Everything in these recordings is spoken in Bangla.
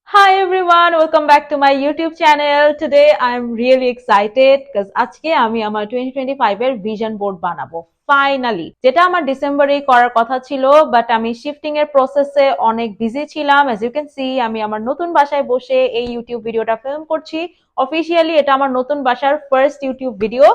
Hi everyone, welcome back to my YouTube channel. Today I'm really excited because আজকে আমি আমার 2025 এর ভিশন বোর্ড বানাবো ফাইনালি, যেটা আমার ডিসেম্বরেই করার কথা ছিল, বাট আমি শিফটিং এর প্রসেসে অনেক বিজি ছিলাম। as you can see আমি আমার নতুন বাসায় বসে এই ইউটিউব ভিডিওটা ফিল্ম করছি। অফিসিয়ালি এটা আমার নতুন বাসার ফার্স্ট ইউটিউব ভিডিও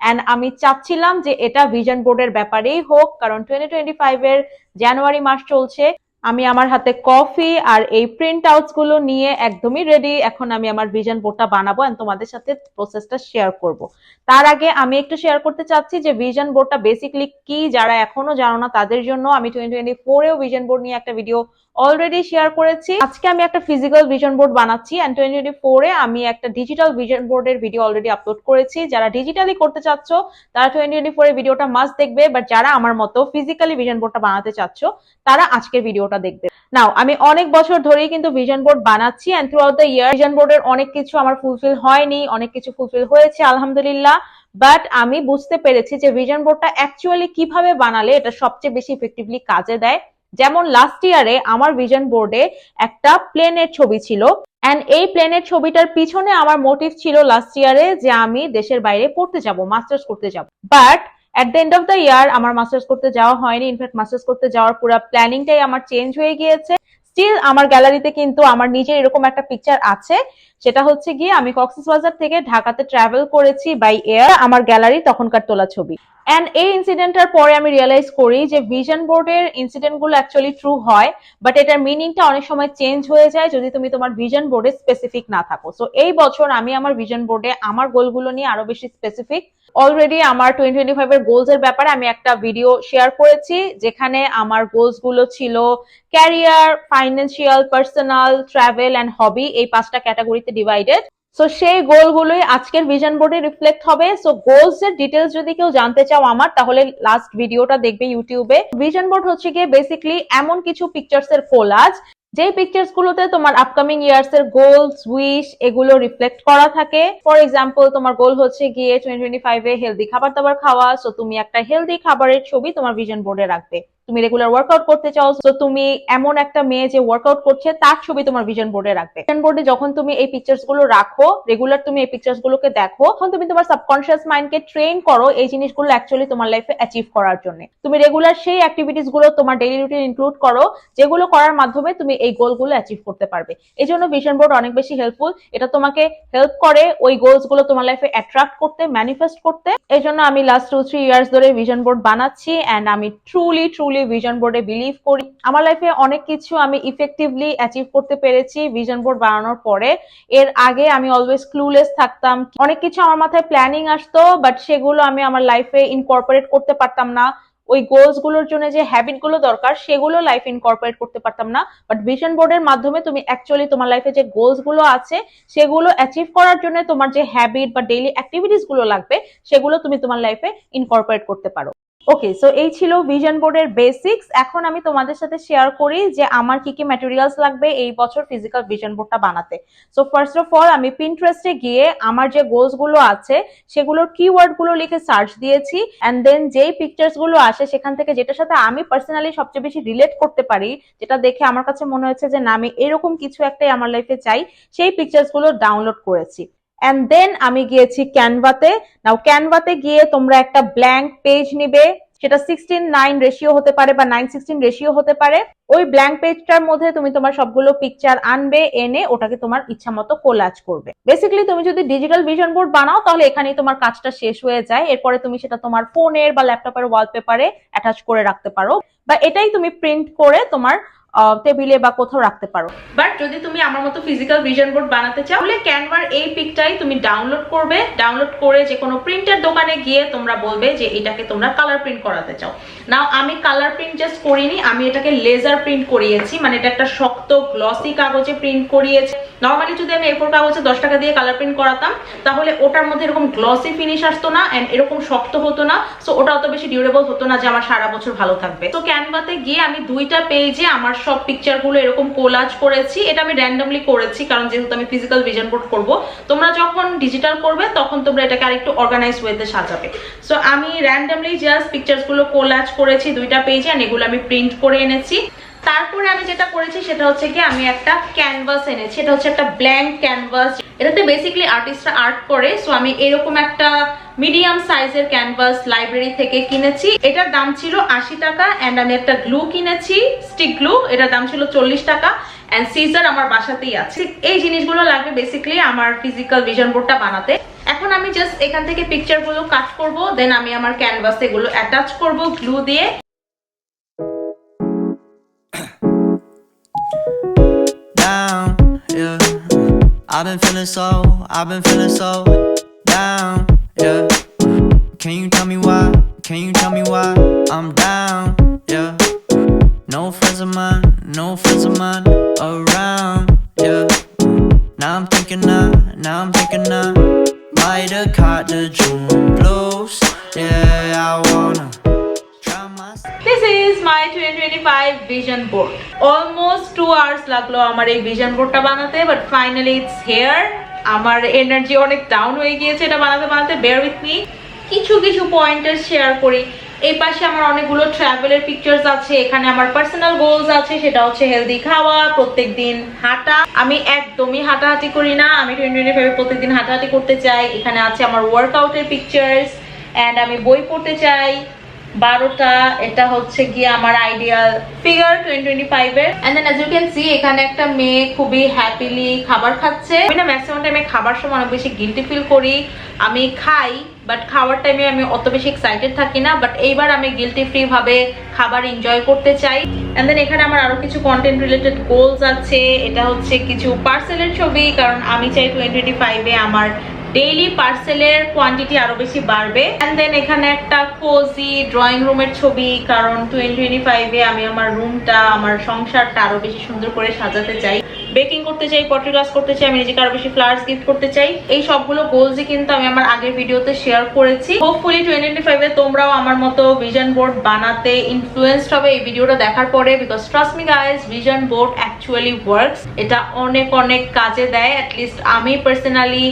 এন্ড আমি চাচ্ছিলাম যে এটা ভিশন বোর্ডের ব্যাপারেই হোক, কারণ 2025 এর জানুয়ারি মাস চলছে। আমি আমার হাতে কফি আর এই প্রিন্ট আউটস গুলো নিয়ে একদমই রেডি। এখন আমি আমার ভিশন বোর্ডটা বানাবো এন্ড তোমাদের সাথে প্রসেসটা শেয়ার করব। তার আগে আমি একটু শেয়ার করতে চাচ্ছি যে ভিশন বোর্ডটা বেসিক্যালি কি, যারা এখনো জানো না তাদের জন্য। আমি 2024 এও ভিশন বোর্ড নিয়ে একটা ভিডিও অলরেডি শেয়ার করেছি। আজকে আমি একটা ফিজিক্যাল ভিশন বোর্ড বানাচ্ছি এন্ড 2024 এ আমি একটা ডিজিটাল ভিশন বোর্ডের ভিডিও অলরেডি আপলোড করেছি। যারা ডিজিটালি করতে চাচ্ছ তারা 2024 এর ভিডিওটা মাস্ট দেখবে, বাট যারা আমার মতো ফিজিক্যালি ভিশন বোর্ডটা বানাতে চাচ্ছ তারা আজকের ভিডিওটা দেখবে। নাও আমি অনেক বছর ধরেই কিন্তু ভিশন বোর্ড বানাচ্ছি and throughout the year vision বোর্ডের অনেক কিছু আমার ফুলফিল হয়নি, অনেক কিছু ফুলফিল হয়েছে আলহামদুলিল্লাহ। বাট আমি বুঝতে পেরেছি যে ভিশন বোর্ডটা অ্যাকচুয়ালি কিভাবে বানালে এটা সবচেয়ে বেশি ইফেক্টিভলি কাজে দেয়। যেমন লাস্ট ইয়ারে আমার ভিশন বোর্ডে একটা প্লেনের ছবি ছিল এন্ড এই প্লেনের ছবিটার পিছনে আমার মোটিভ ছিল লাস্ট ইয়ারে যে আমি দেশের বাইরে পড়তে যাব, মাস্টার্স করতে যাব। But at the end of the year আমার মাস্টার্স করতে যাওয়া হয়নি। ইনফ্যাক্ট মাস্টার্স করতে যাওয়ার পুরো প্ল্যানিংটাই আমার চেঞ্জ হয়ে গিয়েছে। স্টিল আমার গ্যালারিতে কিন্তু আমার নিজের এরকম একটা পিকচার আছে, সেটা হচ্ছে গিয়ে আমি কক্সবাজার থেকে ঢাকাতে ট্রাভেল করেছি বাই এয়ার, আমার গ্যালারি তখনকার তোলা ছবি। এন্ড এই ইনসিডেন্টটার পরে আমি রিয়েলাইজ করি যে ভিশন বোর্ডের ইনসিডেন্ট গুলো অ্যাকচুয়ালি ট্রু হয়, বাট এটার মিনিংটা অনেক সময় চেঞ্জ হয়ে যায় যদি তুমি তোমার ভিশন বোর্ডে স্পেসিফিক না থাকো। সো এই বছর আমি আমার ভিশন বোর্ডে আমার গোলগুলো নিয়ে আরো বেশি স্পেসিফিক। অলরেডি আমার 2025 এর গোলস এর ব্যাপারে আমি একটা ভিডিও শেয়ার করেছি, যেখানে আমার গোলস গুলো ছিল career, financial, personal, travel and hobby, এই 5টা ক্যাটাগরিতে ডিভাইডেড। সো সেই গোলগুলোই আজকের ভিশন বোর্ডে রিফ্লেক্ট হবে। সো গোলস এর ডিটেলস যদি কেউ জানতে চাও আমার, তাহলে লাস্ট ভিডিওটা দেখবে ইউটিউবে। ভিশন বোর্ড হচ্ছে গিয়ে বেসিক্যালি এমন কিছু পিকচার্স এর কোলাজ, যে পিকচার্স গুলোতে তোমার আপকামিং ইয়ার্স এর গোলস, উইশ এগুলো রিফ্লেক্ট করা থাকে। ফর এক্সাম্পল তোমার গোল হচ্ছে গিয়ে 2025 এ হেলদি খাবার দাবার খাওয়া, সো তুমি একটা হেলদি খাবারের ছবি তোমার ভিশন বোর্ডে রাখবে। তুমি রেগুলার ওয়ার্কআউট করতে চাও, তো তুমি এমন একটা মেয়ে যে ওয়ার্কআউট করছে তার ছবি তোমার ভিশন বোর্ডে রাখবে। ভিশন বোর্ডে যখন তুমি এই পিকচার্স গুলো রাখো, রেগুলার তুমি এই পিকচার্স গুলোকে দেখো, তখন তুমি তোমার সাবকনশিয়াস মাইন্ডকে ট্রেন করো এই জিনিসগুলো অ্যাকচুয়ালি তোমার লাইফে অ্যাচিভ করার জন্য। তুমি রেগুলার সেই অ্যাক্টিভিটিস গুলো তোমার ডেইলি রুটিন ইনক্লুড করো, যেগুলো করার মাধ্যমে তুমি এই গোলগুলো অ্যাচিভ করতে পারবে। এই জন্য ভিশন বোর্ড অনেক বেশি হেল্পফুল। এটা তোমাকে হেল্প করে ওই গোলস গুলো তোমার লাইফে অ্যাট্রাক্ট করতে, ম্যানিফেস্ট করতে। এই জন্য আমি লাস্ট 2-3 ইয়ার্স ধরে ভিশন বোর্ড বানাচ্ছি এন্ড আমি ট্রুলি ভিশন বোর্ডে বিলিভ করি। আমার লাইফে অনেক কিছু আমি ইফেক্টিভলি অ্যাচিভ করতে পেরেছি ভিশন বোর্ড বানানোর পরে। এর আগে আমি অলওয়েজ ক্লুলেস থাকতাম, অনেক কিছু আমার মাথায় প্ল্যানিং আসতো, বাট সেগুলো আমি আমার লাইফে ইনকর্পোরেট করতে পারতাম না। ওই গোলস গুলোর জন্য যে হ্যাবিট গুলো দরকার সেগুলো লাইফ ইনকর্পোরেট করতে পারতাম না। বাট ভিশন বোর্ডের মাধ্যমে তুমি অ্যাকচুয়ালি তোমার লাইফে যে গোলস গুলো আছে সেগুলো অ্যাচিভ করার জন্য তোমার যে হ্যাবিট বা ডেইলি অ্যাক্টিভিটিস গুলো লাগবে সেগুলো তুমি তোমার লাইফে ইনকর্পোরেট করতে পারো। ওকে, সো এই ছিল ভিশন বোর্ডের বেসিক্স। এখন আমি তোমাদের সাথে শেয়ার করি যে আমার কি কি ম্যাটেরিয়ালস লাগবে এই বছর ফিজিক্যাল ভিশন বোর্ডটা বানাতে। সো ফার্স্ট অফ অল আমি পিন্টারেস্টে গিয়ে আমার যে গোলস গুলো আছে সেগুলোর কিওয়ার্ড গুলো লিখে সার্চ দিয়েছি এন্ড দেন যেই পিকচার্স গুলো আসে সেখান থেকে যেটার সাথে আমি পার্সোনালি সবচেয়ে বেশি রিলেট করতে পারি, যেটা দেখে আমার কাছে মনে হয়েছে যে না আমি এরকম কিছু একটাই আমার লাইফে চাই, সেই পিকচার্স গুলো ডাউনলোড করেছি। এন্ড দেন আমি গিয়েছি ক্যানভাতে। নাও ক্যানভাতে গিয়ে তোমরা একটা ব্ল্যাঙ্ক পেজ নিবে, সেটা 16:9 রেশিও হতে পারে বা 9:16 রেশিও হতে পারে। ওই ব্ল্যাঙ্ক পেজটার মধ্যে তুমি তোমার সবগুলো পিকচার আনবে, এনে ওটাকে তোমার ইচ্ছা মতো কোলাজ করবে। বেসিক্যালি তুমি যদি ডিজিটাল ভিশন বোর্ড বানাও তাহলে এখানেই তোমার কাজটা শেষ হয়ে যায়। এরপরে তুমি সেটা তোমার ফোনের বা ল্যাপটপের ওয়ালপেপারে অ্যাটাচ করে রাখতে পারো, বা এটাই তুমি প্রিন্ট করে তোমার টেবিলে বা কোথাও রাখতে পারো। বাট যদি তুমি আমার মতো ফিজিক্যাল ভিশন বোর্ড বানাতে চাও তাহলে ক্যানভার এই পিকটাই তুমি ডাউনলোড করবে। ডাউনলোড করে যে কোনো প্রিন্টার দোকানে গিয়ে তোমরা বলবে যে এটাকে তোমরা কালার প্রিন্ট করাতে চাও। নাও আমি কালার প্রিন্ট জাস্ট করিনি, আমি এটাকে লেজার প্রিন্ট করিয়েছি, মানে এটা একটা শক্ত গ্লসি কাগজে প্রিন্ট করিয়েছি। নর্মালি যদি আমি A4 কাগজে 10 টাকা দিয়ে কালার প্রিন্ট করাতাম তাহলে ওটার মধ্যে এরকম গ্লসি ফিনিশ আসতো না এন্ড এরকম শক্ত হতো না, সো ওটা অত বেশি ডিউরেবল হতো না যে আমার সারা বছর ভালো থাকবে। তো ক্যানভাতে গিয়ে আমি 2টা পেজে আমার সব পিকচার গুলো এরকম কোলাজ করেছি। এটা আমি র্যান্ডমলি করেছি কারণ যেহেতু আমি ফিজিক্যাল ভিশন বোর্ড করব, তোমরা যখন ডিজিটাল করবে তখন তোমরা এটাকে আরেকটু অর্গানাইজ ওয়েতে সাজাবে। সো আমি র্যান্ডমলি জাস্ট পিকচার্স গুলো কোলাজ করেছি 2টা পেজে এন্ড এগুলো আমি প্রিন্ট করে এনেছি। তারপরে আমি যেটা করেছি সেটা হচ্ছে কি আমি একটা ক্যানভাস এনেছি, এটা হচ্ছে একটা ব্ল্যাঙ্ক ক্যানভাস, এটাতে বেসিক্যালি আর্টিস্টরা আর্ট করে। সো আমি এরকম একটা মিডিয়াম সাইজের ক্যানভাস লাইব্রেরি থেকে কিনেছি, এটার দাম ছিল 80 টাকা। এন্ড আমি একটা গ্লু কিনেছি, স্টিক গ্লু, এটার দাম ছিল 40 টাকা। এন্ড সিজার আমার বাসাতেই আছে। এই জিনিসগুলো লাগবে বেসিক্যালি আমার ফিজিক্যাল ভিশন বোর্ডটা বানাতে। এখন আমি জাস্ট এখান থেকে পিকচার গুলো কাট করব, দেন আমি আমার ক্যানভাসে এগুলো অ্যাটাচ করব গ্লু দিয়ে। I've been feeling so down, yeah. Can you tell me why? Can you tell me why I'm down, yeah? No friends of mine around, yeah. Now I'm thinking might have caught the June blues, yeah. I wanna try my. This is my 2025 vision board. Almost 2 hours লাগলো আমার এই vision boardটা বানাতে, but finally it's here. আমার এনার্জি অনেক ডাউন হয়ে গিয়েছে এটা বানাতে। bear with me. কিছু পয়েন্টার শেয়ার করি। এই পাশে আমার অনেকগুলো ট্রাভেলের পিকচার্স আছে, এখানে আমার পার্সোনাল গোলস আছে, সেটা হচ্ছে হেলদি খাওয়া, প্রত্যেকদিন হাঁটা। আমি একদমই হাঁটাহাঁটি করি না, আমি 2025 প্রত্যেকদিন হাঁটাহাঁটি করতে চাই। এখানে আছে আমার ওয়ার্কআউটের পিকচার্স। এন্ড আমি বই পড়তে চাই 12টা, এটা হচ্ছে গিয়ে আমার আইডিয়াল ফিগার 2025 এর। And then as you can see এখানে একটা মেয়ে খুবই হ্যাপিলি খাবার খাচ্ছে। আমি না ম্যাক্সিমাম টাইমে খাবার সময় অনেক বেশি গিল্টি ফিল করি, আমি খাই বাট খাওয়ার টাইমে আমি অত বেশি এক্সাইটেড থাকি না। বাট এইবার আমি গিল্টি ফ্রি ভাবে খাবার এনজয় করতে চাই। এন্ড দেন এখানে আমার আরো কিছু কন্টেন্ট রিলেটেড গোলস আছে, এটা হচ্ছে কিছু পার্সেলের ছবি, কারণ আমি চাই 2025 এ আমার ডেইলি পার্সেলের কোয়ান্টিটি আরো বেশি বাড়বে। এন্ড দেন এখানে একটা কোজি ড্রয়িং রুমের ছবি, কারণ 2025 এ আমি আমার রুমটা, আমার সংসারটা আরো বেশি সুন্দর করে সাজাতে চাই, বেকিং করতে চাই, পটরি ক্লাস করতে চাই, আমি নিজেকে আরো বেশি ফ্লাওয়ার্স গিফট করতে চাই। এই সবগুলো গোলসই কিন্তু আমি আমার আগের ভিডিওতে শেয়ার করেছি। হোপফুলি 2025 এ তোমরাও আমার মতো ভিশন বোর্ড বানাতে ইনফ্লুয়েন্সড হবে এই ভিডিওটা দেখার পরে, because trust me guys, vision board actually works. এটা অনেক কাজে দেয়, অ্যাটলিস্ট আমি পার্সোনালি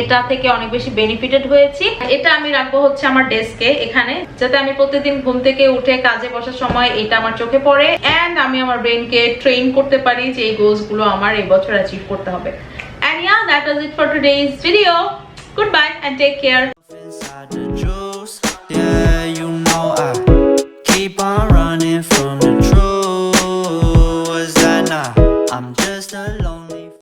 এটা থেকে অনেক বেশি বেনিফিটেড হয়েছি। এটা আমি রাখবো হচ্ছে আমার ডেস্কে এখানে, যাতে আমি প্রতিদিন ঘুম থেকে উঠে কাজে বসার সময় এটা আমার চোখে পড়ে এন্ড আমি আমার ব্রেনকে ট্রেন করতে পারি যে এই গোলস গুলো আমার এই বছর অ্যাচিভ করতে হবে। And yeah, that was it for today's video. Goodbye and take care.